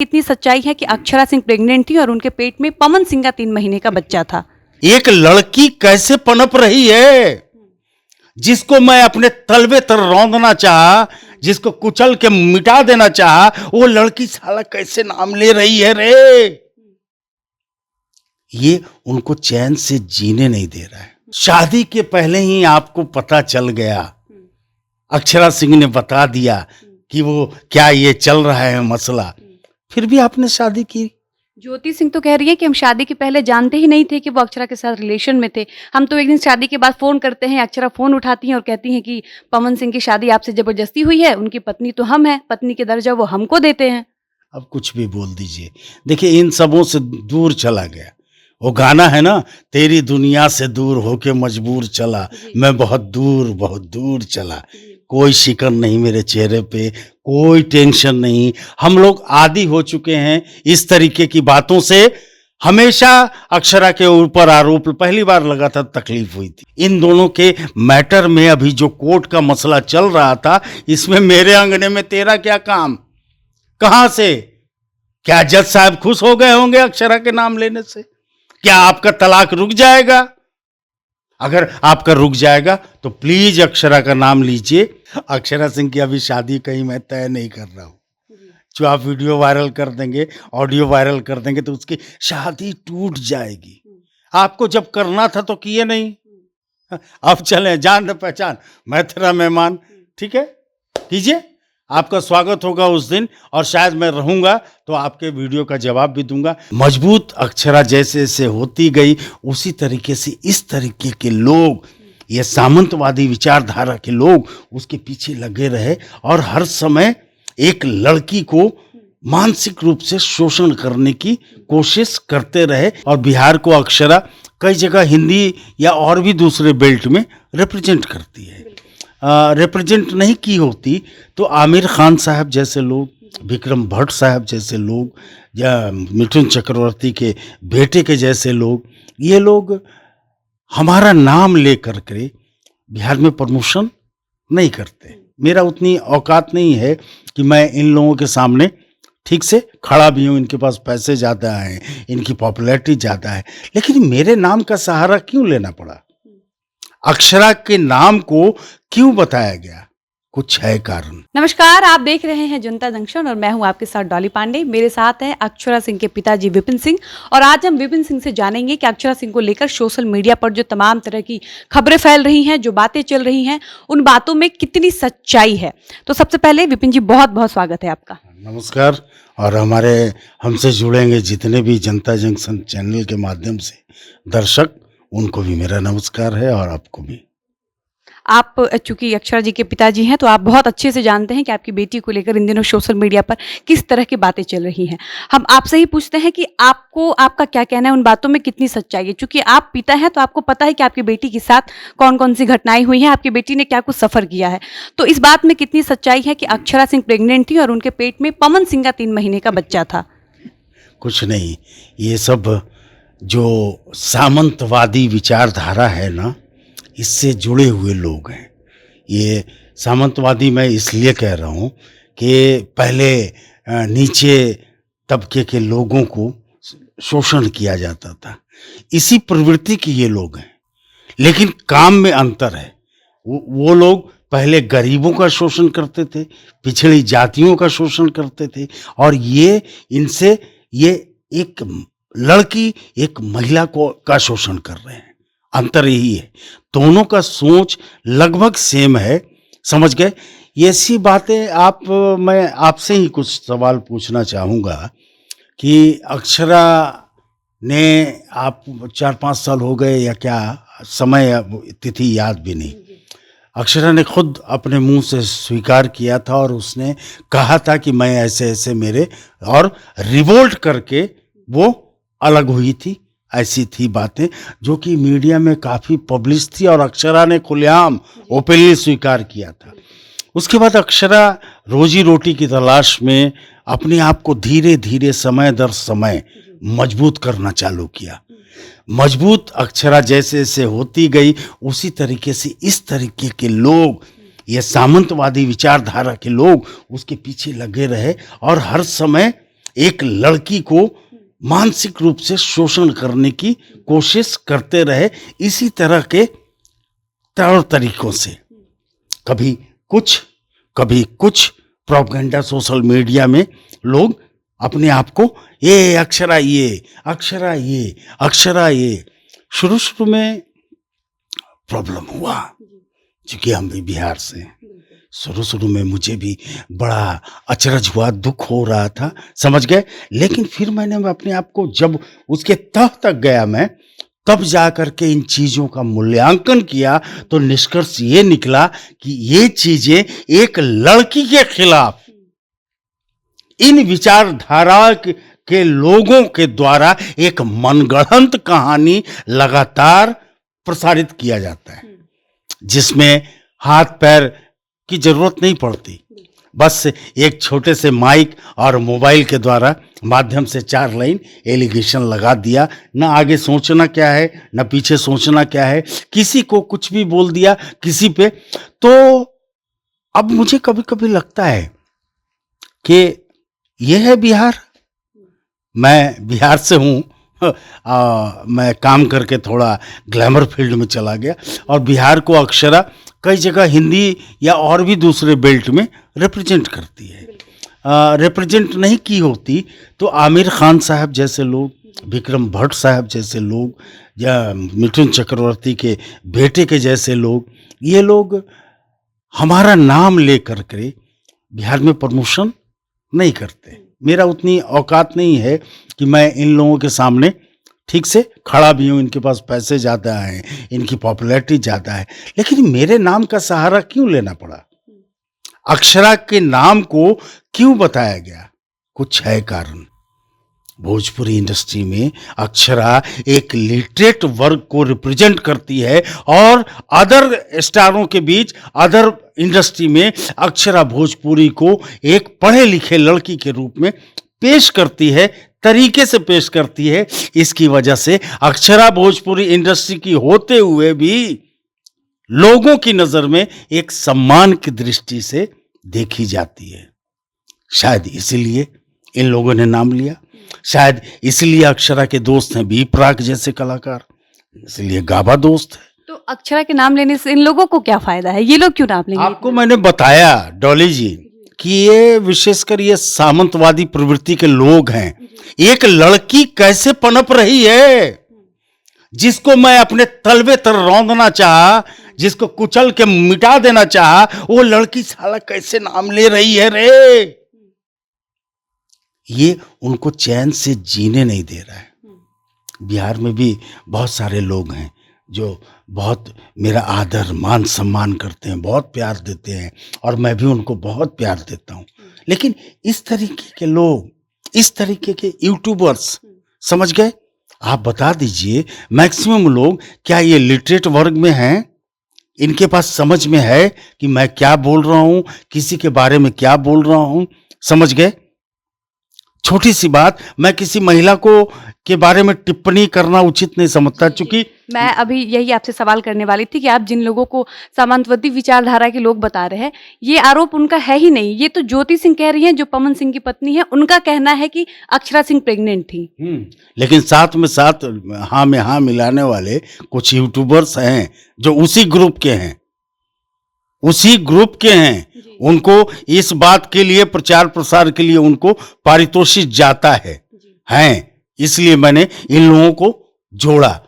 कितनी सच्चाई है कि अक्षरा सिंह प्रेग्नेंट थी और उनके पेट में पवन सिंह का 3 महीने का बच्चा था। एक लड़की कैसे पनप रही है, जिसको मैं अपने तलवे तर रौंदना चाहा, जिसको कुचल के मिटा देना चाहा, वो लड़की साला कैसे नाम ले रही है रे। ये उनको चैन से जीने नहीं दे रहा है। शादी के पहले ही आपको पता चल गया, अक्षरा सिंह ने बता दिया कि वो क्या ये चल रहा है मसला, फिर भी आपने शादी की। ज्योति सिंह तो कह रही है कि हम शादी के पहले जानते ही नहीं थे कि वो अक्षरा के साथ रिलेशन में थे। हम तो एक दिन शादी के बाद फोन करते हैं, अक्षरा फोन उठाती हैं और कहती हैं कि पवन सिंह की शादी आपसे जबरदस्ती हुई है, उनकी पत्नी तो हम हैं, पत्नी के दर्जा वो हमको देते हैं। अब कुछ भी बोल दीजिए, देखिए इन सबों से दूर चला गया। वो गाना है ना, तेरी दुनिया से दूर होके मजबूर चला, मैं बहुत दूर चला, कोई शिकन नहीं मेरे चेहरे पे, कोई टेंशन नहीं। हम लोग आदी हो चुके हैं इस तरीके की बातों से। हमेशा अक्षरा के ऊपर आरोप पहली बार लगा था, तकलीफ हुई थी। इन दोनों के मैटर में अभी जो कोर्ट का मसला चल रहा था, इसमें मेरे अंगने में तेरा क्या काम, कहां से? क्या जज साहब खुश हो गए होंगे अक्षरा के नाम लेने से? क्या आपका तलाक रुक जाएगा? अगर आपका रुक जाएगा तो प्लीज अक्षरा का नाम लीजिए। अक्षरा सिंह की अभी शादी कहीं मैं तय नहीं कर रहा हूं। जो आप वीडियो वायरल कर देंगे, ऑडियो वायरल कर देंगे तो उसकी शादी टूट जाएगी। आपको जब करना था तो किए नहीं। अब चलें, जान पहचान, मैं तेरा मेहमान, ठीक है, कीजिए। आपका स्वागत होगा उस दिन, और शायद मैं रहूंगा तो आपके वीडियो का जवाब भी दूंगा। मजबूत अक्षरा जैसे जैसे होती गई, उसी तरीके से इस तरीके के लोग, ये सामंतवादी विचारधारा के लोग उसके पीछे लगे रहे और हर समय एक लड़की को मानसिक रूप से शोषण करने की कोशिश करते रहे। और बिहार को अक्षरा कई जगह हिंदी या और भी दूसरे बेल्ट में रिप्रेजेंट करती है। रिप्रेजेंट नहीं की होती तो आमिर खान साहब जैसे लोग, विक्रम भट्ट साहब जैसे लोग, या मिथुन चक्रवर्ती के बेटे के जैसे लोग, ये लोग हमारा नाम लेकर के बिहार में प्रमोशन नहीं करते। मेरा उतनी औकात नहीं है कि मैं इन लोगों के सामने ठीक से खड़ा भी हूँ। इनके पास पैसे ज़्यादा हैं, इनकी पॉपुलैरिटी ज़्यादा है, लेकिन मेरे नाम का सहारा क्यों लेना पड़ा? अक्षरा के नाम को क्यों बताया गया? कुछ है कारण। नमस्कार, आप देख रहे हैं जनता जंक्शन और मैं हूं आपके साथ डॉली पांडे। मेरे साथ हैं अक्षरा सिंह के पिताजी विपिन सिंह, और आज हम विपिन सिंह से जानेंगे कि अक्षरा सिंह को लेकर सोशल मीडिया पर जो तमाम तरह की खबरें फैल रही हैं, जो बातें चल रही हैं, उन बातों में कितनी सच्चाई है। तो सबसे पहले विपिन जी, बहुत बहुत स्वागत है आपका। नमस्कार। और हमारे हमसे जुड़ेंगे जितने भी जनता जंक्शन चैनल के माध्यम से दर्शक, उनको भी मेरा नमस्कार है और आपको भी। आप चूंकि अक्षरा जी के पिताजी हैं तो आप बहुत अच्छे से जानते हैं कि आपकी बेटी को लेकर इन दिनों सोशल मीडिया पर किस तरह की बातें चल रही हैं। हम आपसे ही पूछते हैं कि आपको, आपका क्या कहना है उन बातों में, कितनी सच्चाई है? चूंकि आप पिता हैं तो आपको पता है कि आपकी बेटी के साथ कौन कौन सी घटनाएं हुई हैं, आपकी बेटी ने क्या कुछ सफ़र किया है। तो इस बात में कितनी सच्चाई है कि अक्षरा सिंह प्रेग्नेंट थी और उनके पेट में पवन सिंह का 3 महीने का बच्चा था? कुछ नहीं, ये सब जो सामंतवादी विचारधारा है ना, इससे जुड़े हुए लोग हैं। ये सामंतवादी मैं इसलिए कह रहा हूँ कि पहले नीचे तबके के लोगों को शोषण किया जाता था, इसी प्रवृत्ति के ये लोग हैं, लेकिन काम में अंतर है। वो लोग पहले गरीबों का शोषण करते थे, पिछड़ी जातियों का शोषण करते थे, और ये इनसे ये एक लड़की, एक महिला को का शोषण कर रहे हैं। अंतर यही है, दोनों का सोच लगभग सेम है, समझ गए? ये ऐसी बातें मैं आपसे ही कुछ सवाल पूछना चाहूँगा कि अक्षरा ने, आप 4-5 साल हो गए या क्या, समय तिथि याद भी नहीं, अक्षरा ने खुद अपने मुंह से स्वीकार किया था और उसने कहा था कि मैं ऐसे ऐसे मेरे, और रिवोल्ट करके वो अलग हुई थी। ऐसी थी बातें जो कि मीडिया में काफ़ी पब्लिश थी और अक्षरा ने खुलेआम ओपनली स्वीकार किया था। उसके बाद अक्षरा रोजी रोटी की तलाश में अपने आप को धीरे धीरे समय दर समय मजबूत करना चालू किया। मजबूत अक्षरा जैसे जैसे होती गई, उसी तरीके से इस तरीके के लोग, ये सामंतवादी विचारधारा के लोग उसके पीछे लगे रहे और हर समय एक लड़की को मानसिक रूप से शोषण करने की कोशिश करते रहे, इसी तरह के तौर तरीकों से। कभी कुछ प्रोपेगेंडा सोशल मीडिया में लोग अपने आप को ये अक्षरा ये शुरू में प्रॉब्लम हुआ, क्योंकि हम भी बिहार से हैं। शुरू में मुझे भी बड़ा अचरज हुआ, दुख हो रहा था, समझ गए। लेकिन फिर मैंने अपने आप को जब उसके तह तक गया मैं, तब जा करके इन चीज़ों का मूल्यांकन किया तो निष्कर्ष ये निकला कि ये चीज़ें एक लड़की के खिलाफ इन विचारधारा के लोगों के द्वारा एक मनगढ़ंत कहानी लगातार प्रसारित किया जाता है, जिसमें हाथ पैर की जरूरत नहीं पड़ती, बस एक छोटे से माइक और मोबाइल के द्वारा माध्यम से 4 लाइन एलिगेशन लगा दिया। न आगे सोचना क्या है, न पीछे सोचना क्या है, किसी को कुछ भी बोल दिया किसी पे। तो अब मुझे कभी कभी लगता है कि यह है बिहार। मैं बिहार से हूँ, मैं काम करके थोड़ा ग्लैमर फील्ड में चला गया, और बिहार को अक्षरा कई जगह हिंदी या और भी दूसरे बेल्ट में रिप्रेजेंट करती है। रिप्रेजेंट नहीं की होती तो आमिर खान साहब जैसे लोग, विक्रम भट्ट साहब जैसे लोग, या मिथुन चक्रवर्ती के बेटे के जैसे लोग, ये लोग हमारा नाम ले करके बिहार में प्रमोशन नहीं करते। मेरा उतनी औकात नहीं है कि मैं इन लोगों के सामने ठीक से खड़ा भी हूँ। इनके पास पैसे ज़्यादा हैं, इनकी पॉपुलैरिटी ज़्यादा है, लेकिन मेरे नाम का सहारा क्यों लेना पड़ा? अक्षरा के नाम को क्यों बताया गया? कुछ है कारण। भोजपुरी इंडस्ट्री में अक्षरा एक लिटरेट वर्ग को रिप्रेजेंट करती है, और अदर स्टारों के बीच, अदर इंडस्ट्री में अक्षरा भोजपुरी को एक पढ़े लिखे लड़की के रूप में पेश करती है, तरीके से पेश करती है। इसकी वजह से अक्षरा भोजपुरी इंडस्ट्री की होते हुए भी लोगों की नजर में एक सम्मान की दृष्टि से देखी जाती है। शायद इसीलिए इन लोगों ने नाम लिया, शायद इसलिए अक्षरा के दोस्त हैं बी प्राक जैसे कलाकार, इसलिए गाबा दोस्त है। तो अक्षरा के नाम लेने से इन लोगों को क्या फायदा है? ये लोग क्यों नाम लेंगे? आपको मैंने बताया डॉली जी कि ये विशेषकर ये सामंतवादी प्रवृत्ति के लोग हैं। एक लड़की कैसे पनप रही है, जिसको मैं अपने तलवे तर रौंदना चाहा, जिसको कुचल के मिटा देना चाहा, वो लड़की साला कैसे नाम ले रही है रे। ये उनको चैन से जीने नहीं दे रहा है। बिहार में भी बहुत सारे लोग हैं जो बहुत मेरा आदर मान सम्मान करते हैं, बहुत प्यार देते हैं, और मैं भी उनको बहुत प्यार देता हूँ। लेकिन इस तरीके के लोग, इस तरीके के यूट्यूबर्स, समझ गए? आप बता दीजिए, मैक्सिमम लोग क्या ये लिटरेट वर्ग में हैं? इनके पास समझ में है कि मैं क्या बोल रहा हूँ, किसी के बारे में क्या बोल रहा हूँ, समझ गए? छोटी सी बात, मैं किसी महिला को के बारे में टिप्पणी करना उचित नहीं समझता, क्योंकि मैं अभी यही आपसे सवाल करने वाली थी कि आप जिन लोगों को सामंतवादी विचारधारा के लोग बता रहे हैं, ये आरोप उनका है ही नहीं। ये तो ज्योति सिंह कह रही हैं, जो पवन सिंह की पत्नी है, उनका कहना है कि अक्षरा सिंह प्रेग्नेंट थी। लेकिन साथ में साथ हाँ में हाँ मिलाने वाले कुछ यूट्यूबर्स हैं जो उसी ग्रुप के हैं, उनको इस बात के लिए, प्रचार प्रसार के लिए उनको पारितोषिक जाता है। इसलिए मैंने इन लोगों को जोड़ा,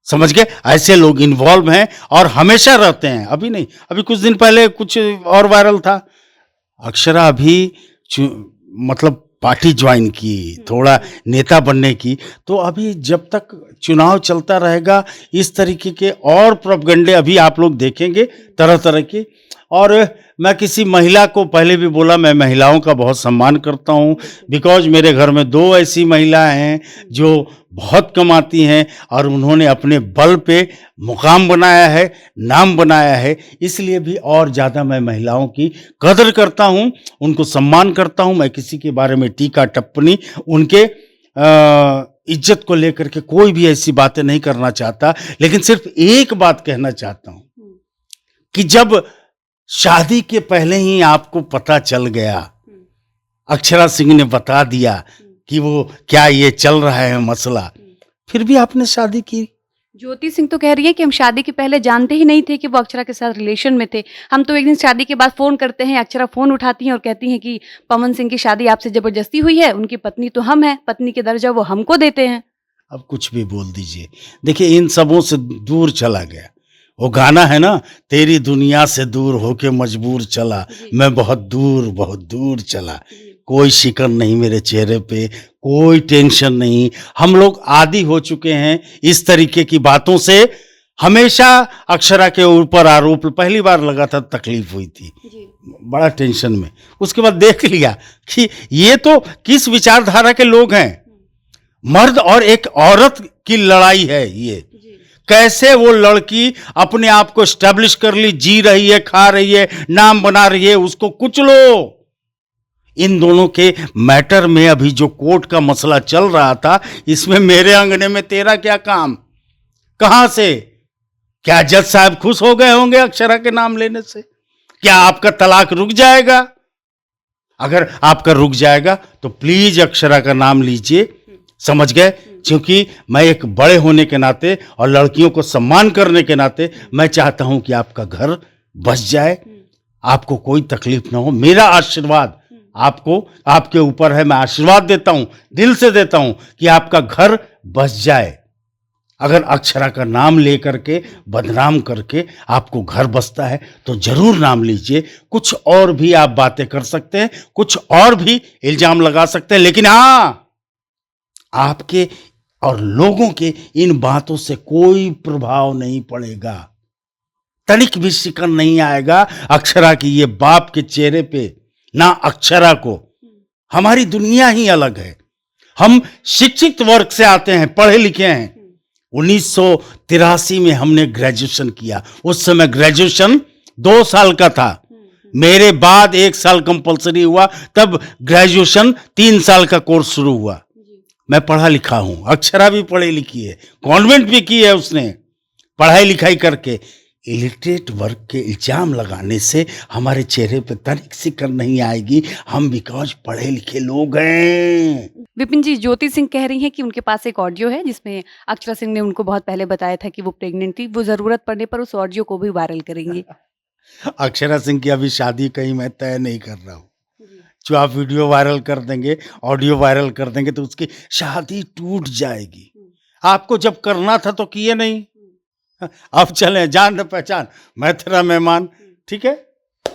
समझ गए? ऐसे लोग इन्वॉल्व हैं और हमेशा रहते हैं। अभी नहीं, अभी कुछ दिन पहले कुछ और वायरल था, अक्षरा अभी मतलब पार्टी ज्वाइन की, थोड़ा नेता बनने की। तो अभी जब तक चुनाव चलता रहेगा, इस तरीके के और प्रोपगंडे अभी आप लोग देखेंगे तरह तरह के। और मैं किसी महिला को पहले भी बोला, मैं महिलाओं का बहुत सम्मान करता हूँ, बिकॉज मेरे घर में 2 ऐसी महिलाएं हैं जो बहुत कमाती हैं, और उन्होंने अपने बल पे मुकाम बनाया है, नाम बनाया है। इसलिए भी और ज़्यादा मैं महिलाओं की कदर करता हूँ, उनको सम्मान करता हूँ। मैं किसी के बारे में टीका टिप्पणी, उनके इज्जत को लेकर के कोई भी ऐसी बातें नहीं करना चाहता। लेकिन सिर्फ एक बात कहना चाहता हूँ कि जब शादी के पहले ही आपको पता चल गया, अक्षरा सिंह ने बता दिया कि वो क्या ये चल रहा है मसला, फिर भी आपने शादी की। ज्योति सिंह तो कह रही है कि हम शादी के पहले जानते ही नहीं थे कि वो अक्षरा के साथ रिलेशन में थे। हम तो एक दिन शादी के बाद फ़ोन करते हैं, अक्षरा फ़ोन उठाती हैं और कहती हैं कि पवन सिंह की शादी आपसे ज़बरदस्ती हुई है, उनकी पत्नी तो हम हैं, पत्नी के दर्जा वो हमको देते हैं। अब कुछ भी बोल दीजिए, देखिए इन सबों से दूर चला गया। वो गाना है ना, तेरी दुनिया से दूर होके मजबूर चला, मैं बहुत दूर चला। कोई शिकन नहीं मेरे चेहरे पे, कोई टेंशन नहीं। हम लोग आदी हो चुके हैं इस तरीके की बातों से। हमेशा अक्षरा के ऊपर आरोप, पहली बार लगा था तकलीफ हुई थी, बड़ा टेंशन में। उसके बाद देख लिया कि ये तो किस विचारधारा के लोग हैं। मर्द और एक औरत की लड़ाई है ये। कैसे वो लड़की अपने आप को स्टैब्लिश कर ली, जी रही है, खा रही है, नाम बना रही है, उसको कुचलो। इन दोनों के मैटर में अभी जो कोर्ट का मसला चल रहा था, इसमें मेरे अंगने में तेरा क्या काम? कहां से? क्या जज साहब खुश हो गए होंगे अक्षरा के नाम लेने से? क्या आपका तलाक रुक जाएगा? अगर आपका रुक जाएगा तो प्लीज अक्षरा का नाम लीजिए, समझ गए? क्योंकि मैं एक बड़े होने के नाते और लड़कियों को सम्मान करने के नाते मैं चाहता हूं कि आपका घर बस जाए, आपको कोई तकलीफ ना हो। मेरा आशीर्वाद आपको, आपके ऊपर है। मैं आशीर्वाद देता हूं, दिल से देता हूं कि आपका घर बस जाए। अगर अक्षरा का नाम लेकर के बदनाम करके आपको घर बसता है तो जरूर नाम लीजिए। कुछ और भी आप बातें कर सकते हैं, कुछ और भी इल्जाम लगा सकते हैं, लेकिन हां, आपके और लोगों के इन बातों से कोई प्रभाव नहीं पड़ेगा, तनिक भी शिकन नहीं आएगा अक्षरा की ये बाप के चेहरे पे, ना अक्षरा को। हमारी दुनिया ही अलग है। हम शिक्षित वर्ग से आते हैं, पढ़े लिखे हैं। 1983 में हमने ग्रेजुएशन किया। उस समय ग्रेजुएशन 2 साल का था। मेरे बाद 1 साल कंपलसरी हुआ, तब ग्रेजुएशन 3 साल का कोर्स शुरू हुआ। मैं पढ़ा लिखा हूं, अक्षरा भी पढ़ी लिखी है, कॉन्वेंट भी की है उसने, पढ़ाई लिखाई करके। इलिटरेट वर्ग के इल्जाम लगाने से हमारे चेहरे पे तनिक सिकन नहीं आएगी। हम बिकॉज पढ़े लिखे लोग हैं। विपिन जी, ज्योति सिंह कह रही हैं कि उनके पास एक ऑडियो है जिसमें अक्षरा सिंह ने उनको बहुत पहले बताया था कि वो प्रेग्नेंट थी। वो ज़रूरत पड़ने पर उस ऑडियो को भी वायरल करेंगी। अक्षरा सिंह की अभी शादी कहीं मैं तय नहीं कर रहा हूँ। जो आप वीडियो वायरल कर देंगे, ऑडियो वायरल कर देंगे तो उसकी शादी टूट जाएगी। आपको जब करना था तो किए नहीं। अब चलें, जान पहचान, मैं तेरा मेहमान, ठीक है,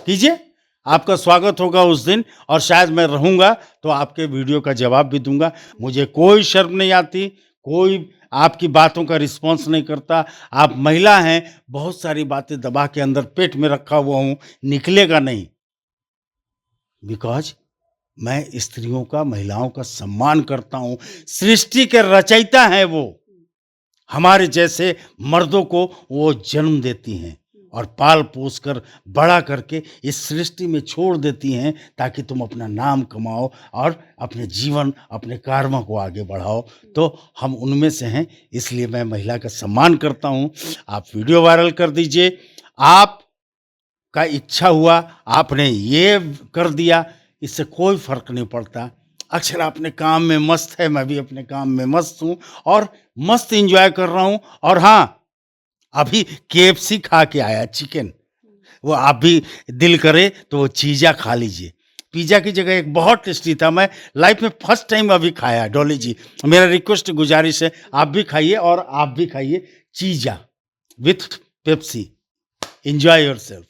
कीजिए। आपका स्वागत होगा उस दिन, और शायद मैं रहूंगा तो आपके वीडियो का जवाब भी दूंगा। मुझे कोई शर्म नहीं आती, कोई आपकी बातों का रिस्पॉन्स नहीं करता। आप महिला हैं, बहुत सारी बातें दबा के अंदर पेट में रखा हुआ हूं, निकलेगा नहीं। बिकॉज मैं स्त्रियों का, महिलाओं का सम्मान करता हूं। सृष्टि के रचयिता हैं वो। हमारे जैसे मर्दों को वो जन्म देती हैं और पाल पोस कर बड़ा करके इस सृष्टि में छोड़ देती हैं, ताकि तुम अपना नाम कमाओ और अपने जीवन, अपने कर्म को आगे बढ़ाओ। तो हम उनमें से हैं, इसलिए मैं महिला का सम्मान करता हूं। आप वीडियो वायरल कर दीजिए। आप का इच्छा हुआ, आपने ये कर दिया, इससे कोई फर्क नहीं पड़ता। अक्षरा अपने काम में मस्त है, मैं भी अपने काम में मस्त हूँ और मस्त एंजॉय कर रहा हूँ। और हाँ, अभी KFC खा के आया, चिकन। वो आप भी दिल करे तो वो चीज़ा खा लीजिए। पिज़्ज़ा की जगह एक बहुत टेस्टी था, मैं लाइफ में फर्स्ट टाइम अभी खाया। डॉली जी, मेरा रिक्वेस्ट, गुजारिश है, आप भी खाइए और आप भी खाइए चीज़ा विथ पेप्सी। Enjoy yourself.